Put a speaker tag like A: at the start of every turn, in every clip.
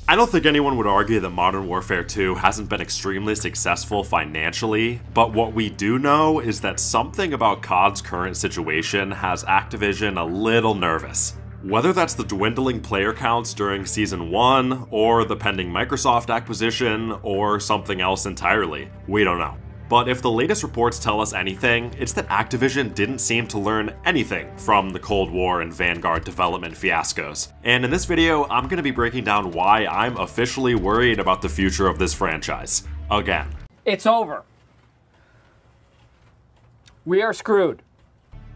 A: I don't think anyone would argue that Modern Warfare 2 hasn't been extremely successful financially, but what we do know is that something about COD's current situation has Activision a little nervous. Whether that's the dwindling player counts during Season 1, or the pending Microsoft acquisition, or something else entirely, we don't know. But if the latest reports tell us anything, it's that Activision didn't seem to learn anything from the Cold War and Vanguard development fiascos. And in this video, I'm going to be breaking down why I'm officially worried about the future of this franchise. Again.
B: It's over. We are screwed.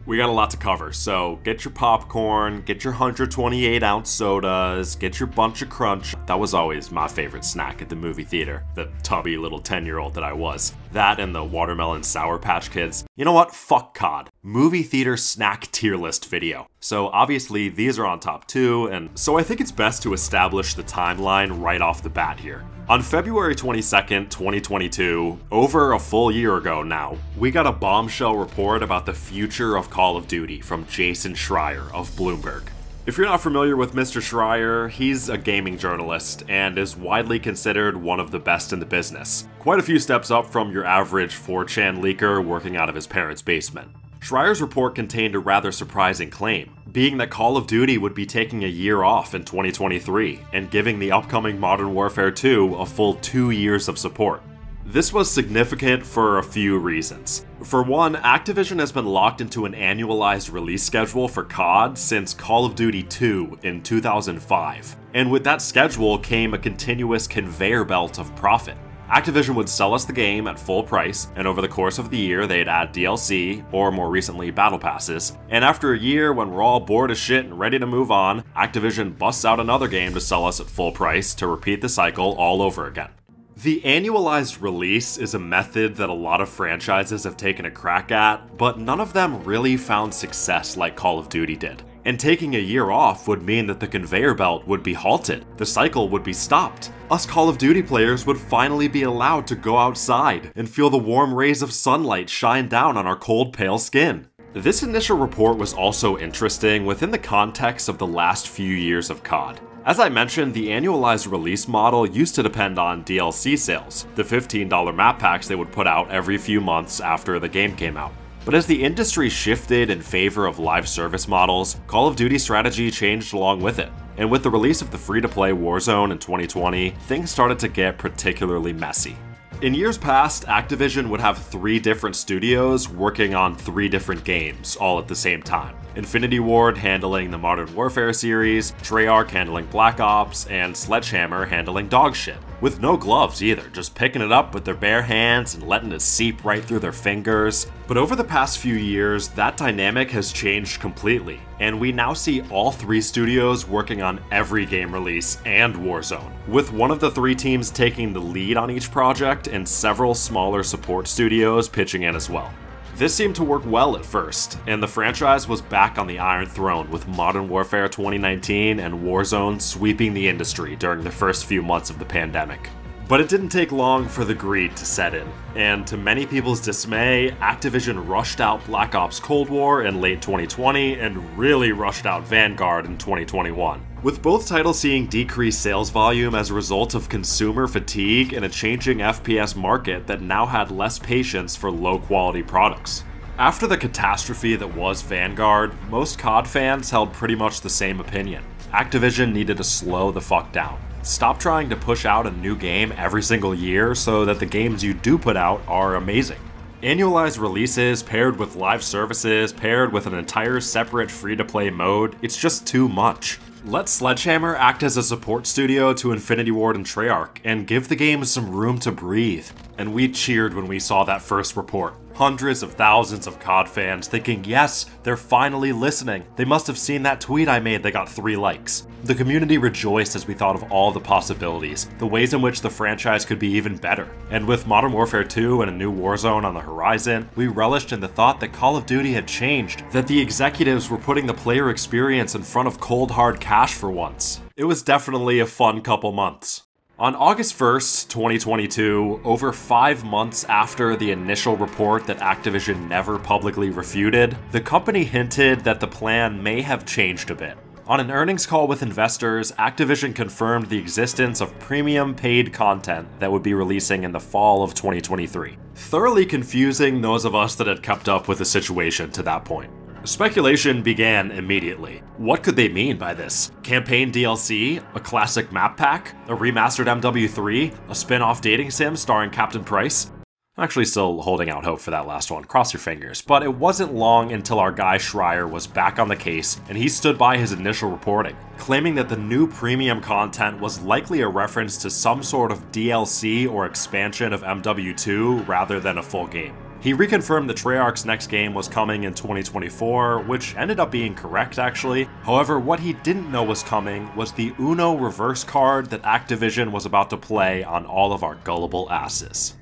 A: We got a lot to cover, so get your popcorn, get your 128-ounce sodas, get your bunch of crunch. That was always my favorite snack at the movie theater, the tubby little 10-year-old that I was. That and the watermelon Sour Patch Kids. You know what? Fuck COD. Movie theater snack tier list video. So obviously these are on top 2, and so I think it's best to establish the timeline right off the bat here. On February 22nd, 2022, over a full year ago now, we got a bombshell report about the future of Call of Duty from Jason Schreier of Bloomberg. If you're not familiar with Mr. Schreier, he's a gaming journalist and is widely considered one of the best in the business. Quite a few steps up from your average 4chan leaker working out of his parents' basement. Schreier's report contained a rather surprising claim, being that Call of Duty would be taking a year off in 2023 and giving the upcoming Modern Warfare 2 a full 2 years of support. This was significant for a few reasons. For one, Activision has been locked into an annualized release schedule for COD since Call of Duty 2 in 2005, and with that schedule came a continuous conveyor belt of profit. Activision would sell us the game at full price, and over the course of the year they'd add DLC, or more recently battle passes, and after a year when we're all bored as shit and ready to move on, Activision busts out another game to sell us at full price to repeat the cycle all over again. The annualized release is a method that a lot of franchises have taken a crack at, but none of them really found success like Call of Duty did. And taking a year off would mean that the conveyor belt would be halted, the cycle would be stopped. Us Call of Duty players would finally be allowed to go outside and feel the warm rays of sunlight shine down on our cold, pale skin. This initial report was also interesting within the context of the last few years of COD. As I mentioned, the annualized release model used to depend on DLC sales, the $15 map packs they would put out every few months after the game came out. But as the industry shifted in favor of live service models, Call of Duty's strategy changed along with it. And with the release of the free-to-play Warzone in 2020, things started to get particularly messy. In years past, Activision would have 3 different studios working on 3 different games, all at the same time. Infinity Ward handling the Modern Warfare series, Treyarch handling Black Ops, and Sledgehammer handling dog shit. With no gloves either, just picking it up with their bare hands and letting it seep right through their fingers. But over the past few years, that dynamic has changed completely, and we now see all 3 studios working on every game release and Warzone, with one of the 3 teams taking the lead on each project and several smaller support studios pitching in as well. This seemed to work well at first, and the franchise was back on the Iron Throne with Modern Warfare 2019 and Warzone sweeping the industry during the first few months of the pandemic. But it didn't take long for the greed to set in, and to many people's dismay, Activision rushed out Black Ops Cold War in late 2020 and really rushed out Vanguard in 2021. With both titles seeing decreased sales volume as a result of consumer fatigue and a changing FPS market that now had less patience for low-quality products. After the catastrophe that was Vanguard, most COD fans held pretty much the same opinion. Activision needed to slow the fuck down. Stop trying to push out a new game every single year so that the games you do put out are amazing. Annualized releases paired with live services, paired with an entire separate free-to-play mode, it's just too much. Let Sledgehammer act as a support studio to Infinity Ward and Treyarch, and give the game some room to breathe. And we cheered when we saw that first report. Hundreds of thousands of COD fans thinking, yes, they're finally listening. They must have seen that tweet I made that got 3 likes. The community rejoiced as we thought of all the possibilities, the ways in which the franchise could be even better. And with Modern Warfare 2 and a new Warzone on the horizon, we relished in the thought that Call of Duty had changed, that the executives were putting the player experience in front of cold hard cash for once. It was definitely a fun couple months. On August 1st, 2022, over 5 months after the initial report that Activision never publicly refuted, the company hinted that the plan may have changed a bit. On an earnings call with investors, Activision confirmed the existence of premium paid content that would be releasing in the fall of 2023. Thoroughly confusing those of us that had kept up with the situation to that point. Speculation began immediately. What could they mean by this? Campaign DLC? A classic map pack? A remastered MW3? A spin-off dating sim starring Captain Price? I'm actually still holding out hope for that last one, cross your fingers. But it wasn't long until our guy Schreier was back on the case, and he stood by his initial reporting, claiming that the new premium content was likely a reference to some sort of DLC or expansion of MW2 rather than a full game. He reconfirmed that Treyarch's next game was coming in 2024, which ended up being correct actually. However, what he didn't know was coming was the Uno reverse card that Activision was about to play on all of our gullible asses.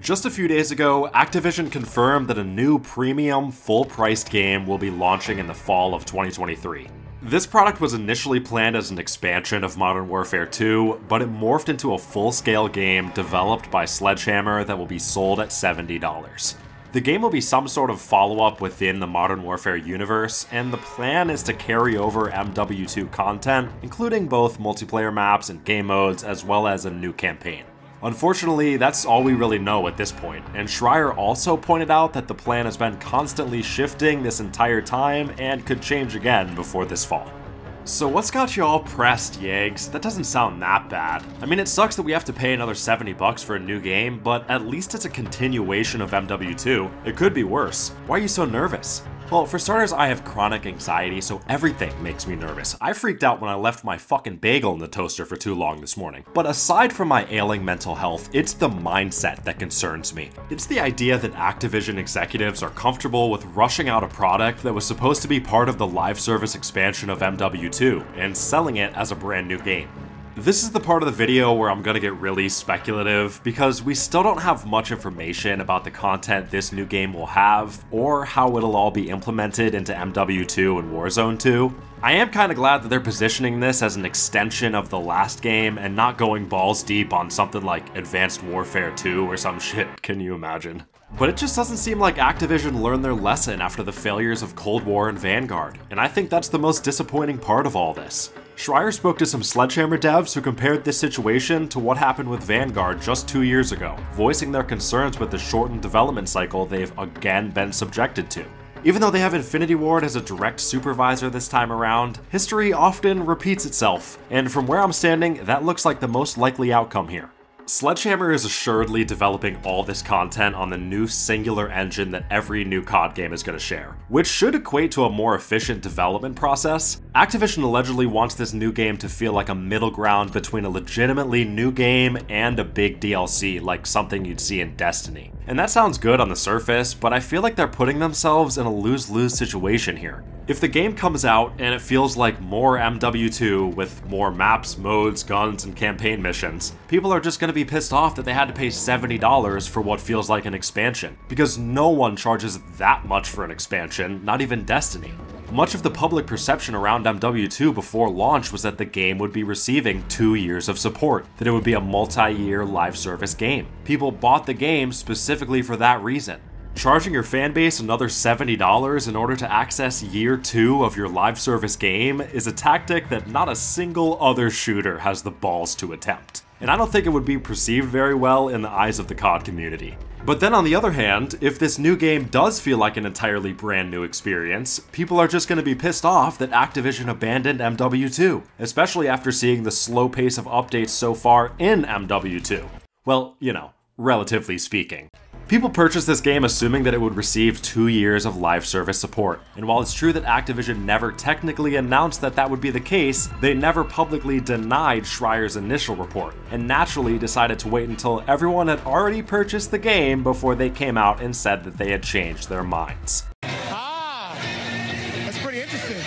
A: Just a few days ago, Activision confirmed that a new premium, full-priced game will be launching in the fall of 2023. This product was initially planned as an expansion of Modern Warfare 2, but it morphed into a full-scale game developed by Sledgehammer that will be sold at $70. The game will be some sort of follow-up within the Modern Warfare universe, and the plan is to carry over MW2 content, including both multiplayer maps and game modes, as well as a new campaign. Unfortunately, that's all we really know at this point, and Schreier also pointed out that the plan has been constantly shifting this entire time and could change again before this fall. So what's got you all pressed, Yags? That doesn't sound that bad. I mean, it sucks that we have to pay another $70 for a new game, but at least it's a continuation of MW2. It could be worse. Why are you so nervous? Well, for starters, I have chronic anxiety, so everything makes me nervous. I freaked out when I left my fucking bagel in the toaster for too long this morning. But aside from my ailing mental health, it's the mindset that concerns me. It's the idea that Activision executives are comfortable with rushing out a product that was supposed to be part of the live service expansion of MW2 and selling it as a brand new game. This is the part of the video where I'm gonna get really speculative, because we still don't have much information about the content this new game will have, or how it'll all be implemented into MW2 and Warzone 2. I am kinda glad that they're positioning this as an extension of the last game and not going balls deep on something like Advanced Warfare 2 or some shit, can you imagine? But it just doesn't seem like Activision learned their lesson after the failures of Cold War and Vanguard, and I think that's the most disappointing part of all this. Schreier spoke to some Sledgehammer devs who compared this situation to what happened with Vanguard just 2 years ago, voicing their concerns with the shortened development cycle they've again been subjected to. Even though they have Infinity Ward as a direct supervisor this time around, history often repeats itself, and from where I'm standing, that looks like the most likely outcome here. Sledgehammer is assuredly developing all this content on the new singular engine that every new COD game is going to share, which should equate to a more efficient development process. Activision allegedly wants this new game to feel like a middle ground between a legitimately new game and a big DLC, like something you'd see in Destiny. And that sounds good on the surface, but I feel like they're putting themselves in a lose-lose situation here. If the game comes out and it feels like more MW2 with more maps, modes, guns, and campaign missions, people are just going to be pissed off that they had to pay $70 for what feels like an expansion, because no one charges that much for an expansion, not even Destiny. Much of the public perception around MW2 before launch was that the game would be receiving 2 years of support, that it would be a multi-year live service game. People bought the game specifically for that reason. Charging your fanbase another $70 in order to access year 2 of your live service game is a tactic that not a single other shooter has the balls to attempt. And I don't think it would be perceived very well in the eyes of the COD community. But then on the other hand, if this new game does feel like an entirely brand new experience, people are just going to be pissed off that Activision abandoned MW2, especially after seeing the slow pace of updates so far in MW2. Well, you know, relatively speaking. People purchased this game assuming that it would receive 2 years of live service support, and while it's true that Activision never technically announced that that would be the case, they never publicly denied Schreier's initial report, and naturally decided to wait until everyone had already purchased the game before they came out and said that they had changed their minds.
C: That's pretty interesting.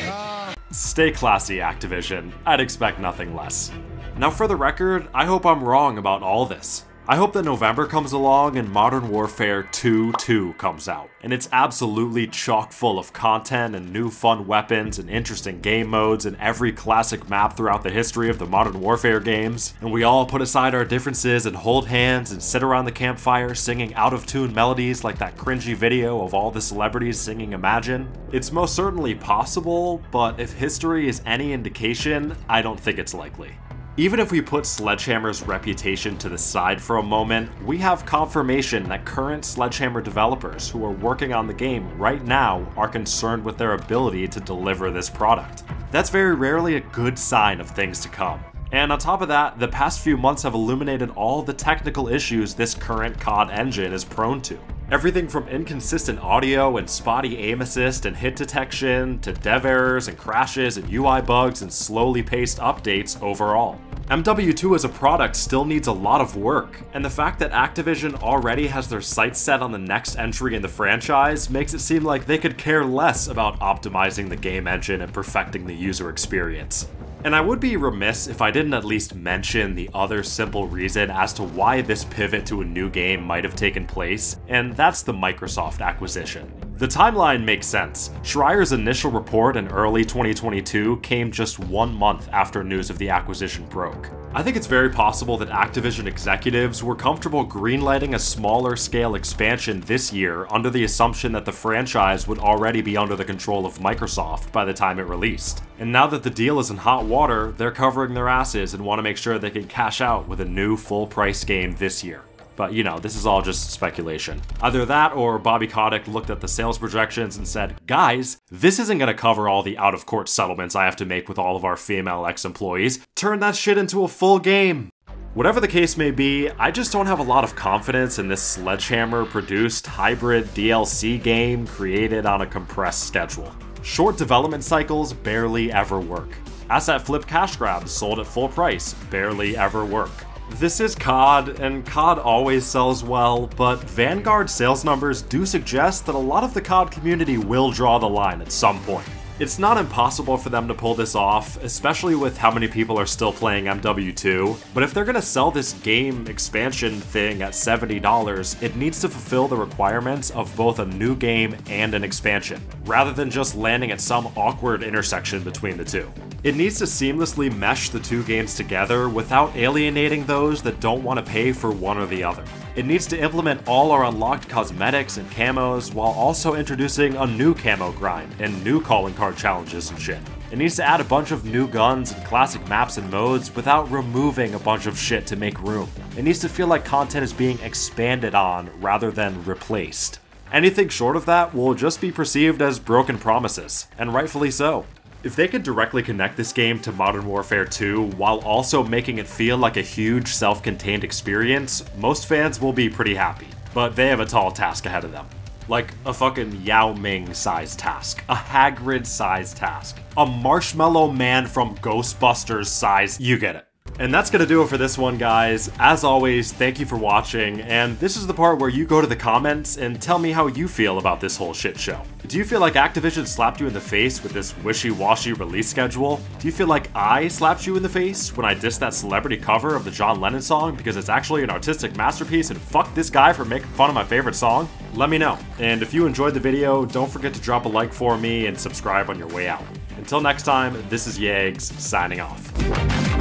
A: Stay classy, Activision. I'd expect nothing less. Now for the record, I hope I'm wrong about all this. I hope that November comes along and Modern Warfare 2 comes out, and it's absolutely chock full of content and new fun weapons and interesting game modes and every classic map throughout the history of the Modern Warfare games, and we all put aside our differences and hold hands and sit around the campfire singing out-of-tune melodies like that cringy video of all the celebrities singing Imagine. It's most certainly possible, but if history is any indication, I don't think it's likely. Even if we put Sledgehammer's reputation to the side for a moment, we have confirmation that current Sledgehammer developers who are working on the game right now are concerned with their ability to deliver this product. That's very rarely a good sign of things to come. And on top of that, the past few months have illuminated all the technical issues this current COD engine is prone to. Everything from inconsistent audio and spotty aim assist and hit detection, to dev errors and crashes and UI bugs and slowly paced updates overall. MW2 as a product still needs a lot of work, and the fact that Activision already has their sights set on the next entry in the franchise makes it seem like they could care less about optimizing the game engine and perfecting the user experience. And I would be remiss if I didn't at least mention the other simple reason as to why this pivot to a new game might have taken place, and that's the Microsoft acquisition. The timeline makes sense. Schreier's initial report in early 2022 came just 1 month after news of the acquisition broke. I think it's very possible that Activision executives were comfortable greenlighting a smaller scale expansion this year under the assumption that the franchise would already be under the control of Microsoft by the time it released. And now that the deal is in hot water, they're covering their asses and want to make sure they can cash out with a new full-price game this year. But you know, this is all just speculation. Either that or Bobby Kotick looked at the sales projections and said, guys, this isn't gonna cover all the out-of-court settlements I have to make with all of our female ex-employees. Turn that shit into a full game. Whatever the case may be, I just don't have a lot of confidence in this Sledgehammer-produced hybrid DLC game created on a compressed schedule. Short development cycles barely ever work. Asset flip cash grabs sold at full price barely ever work. This is COD, and COD always sells well, but Vanguard sales numbers do suggest that a lot of the COD community will draw the line at some point. It's not impossible for them to pull this off, especially with how many people are still playing MW2, but if they're gonna sell this game expansion thing at $70, it needs to fulfill the requirements of both a new game and an expansion, rather than just landing at some awkward intersection between the two. It needs to seamlessly mesh the two games together without alienating those that don't want to pay for one or the other. It needs to implement all our unlocked cosmetics and camos while also introducing a new camo grind and new calling card challenges and shit. It needs to add a bunch of new guns and classic maps and modes without removing a bunch of shit to make room. It needs to feel like content is being expanded on rather than replaced. Anything short of that will just be perceived as broken promises, and rightfully so. If they could directly connect this game to Modern Warfare 2 while also making it feel like a huge self-contained experience, most fans will be pretty happy. But they have a tall task ahead of them. Like a fucking Yao Ming-sized task, a Hagrid-sized task, a Marshmallow Man from Ghostbusters size, you get it. And that's gonna do it for this one, guys. As always, thank you for watching, and this is the part where you go to the comments and tell me how you feel about this whole shit show. Do you feel like Activision slapped you in the face with this wishy-washy release schedule? Do you feel like I slapped you in the face when I dissed that celebrity cover of the John Lennon song because it's actually an artistic masterpiece and fuck this guy for making fun of my favorite song? Let me know. And if you enjoyed the video, don't forget to drop a like for me and subscribe on your way out. Until next time, this is Yags, signing off.